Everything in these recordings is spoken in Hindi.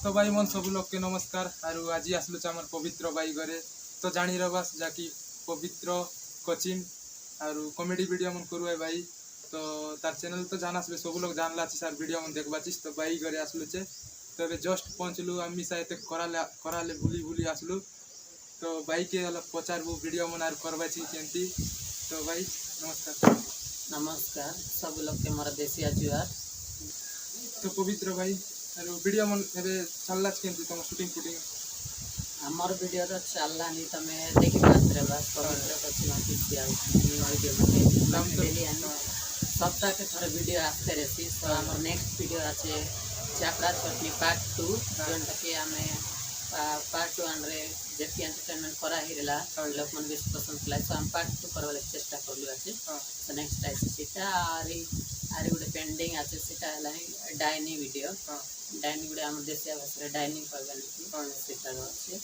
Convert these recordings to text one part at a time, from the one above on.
तो भाई मन सब लोग के नमस्कार। आरु आज आसलु आमर पवित्र भाई घरे तो जानी रबास जाकि पवित्र कोचिंग आरु कॉमेडी वीडियो मन करू है भाई। तो तार चैनल तो जाना सब लोग जानला सार वीडियो मन देखबा तो भाई घरे आसलु छे। तो अबे जस्ट पहुँचलु अम्मी साथे कराले बुली बुली आसलु। तो भाई के अलग पचारबू वीडियो मन आर करबा केमती। तो भाई नमस्कार। नमस्कार सब लोग के मोर देसिया जुआर। तो पवित्र भाई आरो वीडियो मन एबे चलला केमती तुम शूटिंग फुटिंग हमर वीडियो तो चलला नहीं तमे देखि बात रे बस पवित्र कोचिंग ऑफिशियल वीडियो में नाम तो डेली आनी सप्ताह के थोड़े वीडियो आते रहसी। तो हमर नेक्स्ट वीडियो आछे चापड़ा चटनी पार्ट 2 जोनटा के हमें पार्ट 1 रे जेती एंटरटेनमेंट करा हिरला लोक मन बेस पसंद कला तो हम पार्ट 2 करवाले चेष्टा करलु आछे। तो नेक्स्ट आइसे सीटा आरे गुडे पेंडिंग आछे सीटा हला डाइनी वीडियो डाइनी गुडे हमर देसिया भाषा डाइनी कहबा सीटा अछि।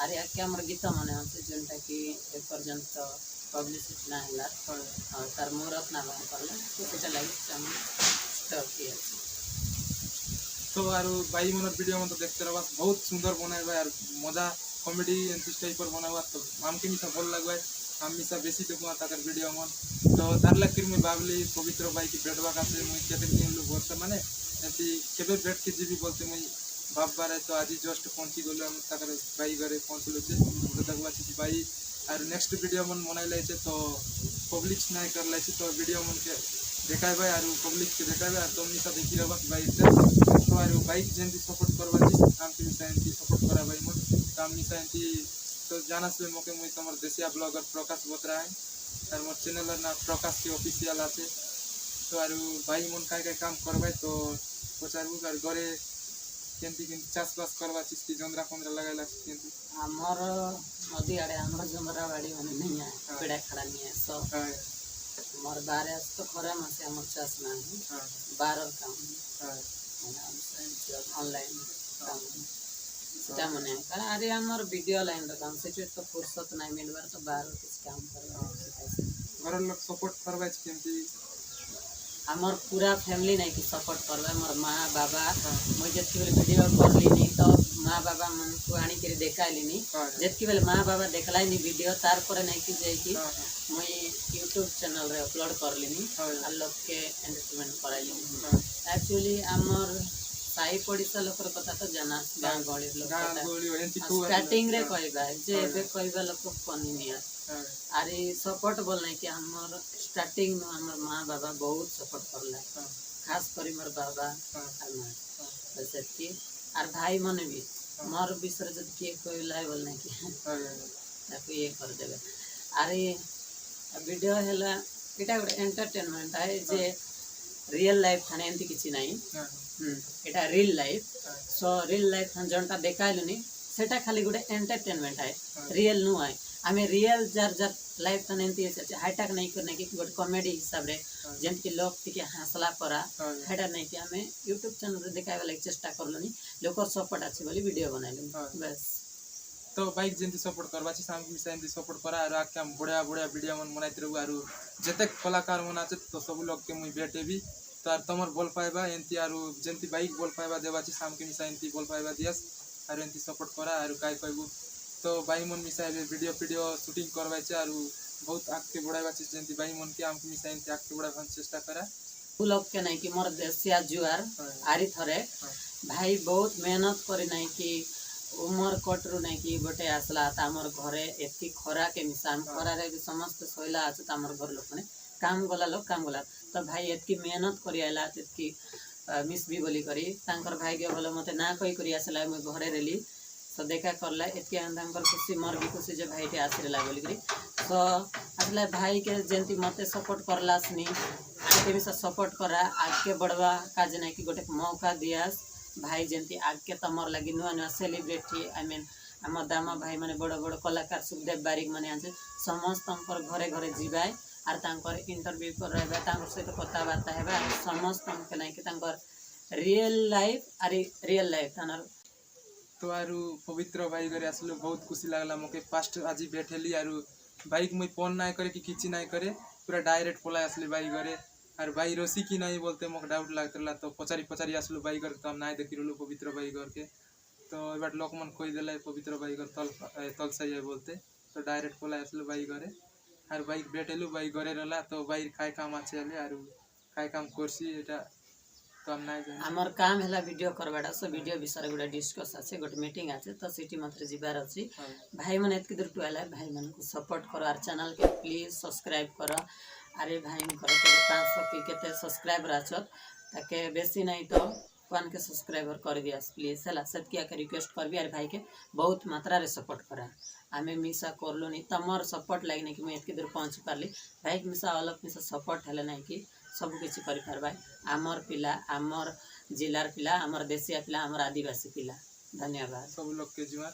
आरे आके हमर गीत माने अछि जोनटा कि ए पर्यंत पब्लिसिटी ना हला तार मुहूर्त ना बन करला तो सीटा लागि हम स्टॉप किया। तो आरो भाई मन वीडियो मन तो देखते रहबा बहुत सुंदर बनाइबा यार मजा कॉमेडी एंड टाइप पर बनावा। तो हमके मिसा भल लागबा हम मिसा बेसी देखबा ताकर वीडियो मन। तो तार लागिर में बाबली पवित्र भाई की बेटवा का से मुई केते दिन लोग बोलते माने एती केबे बेट के जीबी बोलते मुई बाप बारे। तो आज जस्ट पहुंची गेलो हम ताकर भाई घरे पहुंचलो छे। तो देखबा छी भाई आरो नेक्स्ट वीडियो मन बनाई लै छे तो पब्लिश नहीं कर लै छे। तो वीडियो मन के देखाइबा आरो पब्लिक के देखाइबा तो मिसा देखि रहबा भाई से। तो आरो बाइक जेंती सपोर्ट करबा छी काम के मिसा एंती सपोर्ट करा भाई मन काम मिसा एंती। तो जाना से मोके मुई तमर देसिया ब्लॉगर प्रकाश बत्रा है और मोर चैनल ना प्रकाश के ऑफिशियल आछे। तो आरो भाई मन काय काम करबाय तो पचारबू कर घरे केंती चाष बास करबा छी कि जंद्रा पंद्रा लगाइला छी केंती हमर नदी आड़े हमर जमरा बाड़ी माने नहीं है पेड़ा खड़ा नहीं है सो मोर बारे तो खरा मासे हमर चाष ना है बारर काम ऑनलाइन काम सेटा मने कारण अरे हमर वीडियो लाइन रे काम से तो फुर्सत नहीं मिलबार तो बारर किछ काम करबा घर लोग सपोर्ट करबा छी केंती हमर पूरा फैमिली नहीं कि सपोर्ट करबा मोर माँ बाबा मुझे जेतकी बेले वीडियो करली नहीं तो माँ बाबा मन को आनी के देखाइली नहीं जेतकी बेले माँ बाबा देखलाई नहीं वीडियो तार पर नहीं कि जे कि मुई यूट्यूब चैनल रे अपलोड करली नहीं आ लोग के एंटरटेनमेंट कराइली। एक्चुअली हमर साई पड़िसा लोकर कथा तो जाना गाँ गहली लोक स्टार्टिंग रे कहबा जे एबे कहबा लोक कोनी नहीं अरे सपोर्ट बोल नहीं कि हमर स्टार्टिंग में हमर माँ बाबा बहुत सपोर्ट करला खास करी मोर बाबा और माँ जैसे कि और भाई मन भी मोर विषय जब के कोई लाई बोल नहीं कि ताको ये कर देबे। अरे वीडियो हैला एटा एंटरटेनमेंट है जे रियल लाइफ थाने एंती किछि नहीं एटा real life so real life थान जनता देखाइलुनी सेटा खाली गुडे एंटरटेनमेंट है रियल नु है आमे रियल जार जार लाइफ थाने एंती है हाईटैक नहीं करने की गुड कॉमेडी हिसाब रे जेंत कि लोग टिके हंसला परा हेडा नहीं कि हमें यूट्यूब चैनल रे देखाइबा लागि चेष्टा करलनी लोकर सपोर्ट अछि बोली वीडियो बनाइलनी बस। तो बाइक जेंती सपोर्ट करबा छी साम मिसा एंती सपोर्ट करा आरो आके हम बढ़िया बढ़िया वीडियो मन बनाइत रहू आरो जते कलाकार मन आछे तो सब लोग के मुई भेटेबी तो आर तमर बोल पाइबा एंती आरो जेंती बाइक बोल पाइबा देबा छी साम के मिसा एंती बोल पाइबा दियस आरो एंती सपोर्ट करा आरो काय कहबू। तो भाई मन मिसा वीडियो शूटिंग करबा छी आरो बहुत आके बढ़ाइबा छी जेंती भाई मन के हमके मिसा एंती आके बढ़ाइबा चेष्टा करा लोग के नहीं कि मोर देसिया जुआर आरी थरे भाई बहुत मेहनत करे नहीं कि उमर कटरू नहीं कि गोटे आसला हमर घरे एति खरा के मिसान खरा रे समस्त सोइला আছে हमर घर लोक ने काम गला लोग काम गला तो भाई एति मेहनत करी आला एति मिस भी बोली करी तांकर भाई के बोले मते ना कहि करी आसला मैं घरे रेली तो देखा करला एति तांकर खुशी मोर भी खुशी जे भाई के आसरेला बोली करी तो आसला भाई के जेंती मते सपोर्ट करलासनी आके भी सपोर्ट करा आगे बढ़वा काज नहीं कि गोटे मौका दियास भाई जेंती आगे तमर लगी नुआ नुआ सेलिब्रिटी आई मीन आम दामा भाई माने बड़ बड़ कलाकार सुखदेव बारिक माने आछे समस्त घरे घरे जीवाए आर तांकर इंटरव्यू करबा तांकर सहित कथबार्ता हेबा समस्त के नहीं कि तांकर रियल लाइफ तानर। तो आरो पवित्र भाई घरे आसलो बहुत खुशी लागला मोके फास्ट आज बैठेली आरो बाइक मुई फोन नहीं करे कि किछि नहीं करे पूरा डायरेक्ट पलाई आसली भाई घरे और भाई रोसी की नहीं बोलते मोक डाउट लागतला तो पचारी पचारी आसलो भाई घर तो हम नहीं देखि रहलो पवित्र भाई घर के तो एबार लोक मन कही देला पवित्र भाई घर तल सही बोलते तो डायरेक्ट पलाई आसलो भाई घरे और भाई बेटेलु भाई घरे रहला तो भाई काय काम आछे हले और काय काम करसी एटा तो हम नाइ जानि आमर काम हैला वीडियो करबाडा सो वीडियो विषय गुडा डिस्कस आछे गोटे मीटिंग आछे तो सिटी मात्र जिबार अछि भाई मन एतके दूर टुआला भाई मन को सपोर्ट करो आर चैनल के प्लीज सब्सक्राइब करो अरे भाई करो के 500 के केते सब्सक्राइबर आछत ताके बेसी नहीं तो 1 के सब्सक्राइबर कर दिया प्लीज हैला सतकिया के रिक्वेस्ट करबी अरे भाई के बहुत मात्रा रे सपोर्ट करा आमे मिसा करलो नहीं तमर सपोर्ट लाग नहीं कि मैं एतके दूर पहुंच पारली भाई मिसा अलग मिसा सपोर्ट हैला नहीं कि सब किसी करि पारबा आमर पिला आमर जिलार पिला आमर देशिया पिला आमर आदिवासी पिला धन्यवाद सब लोग के जुआर।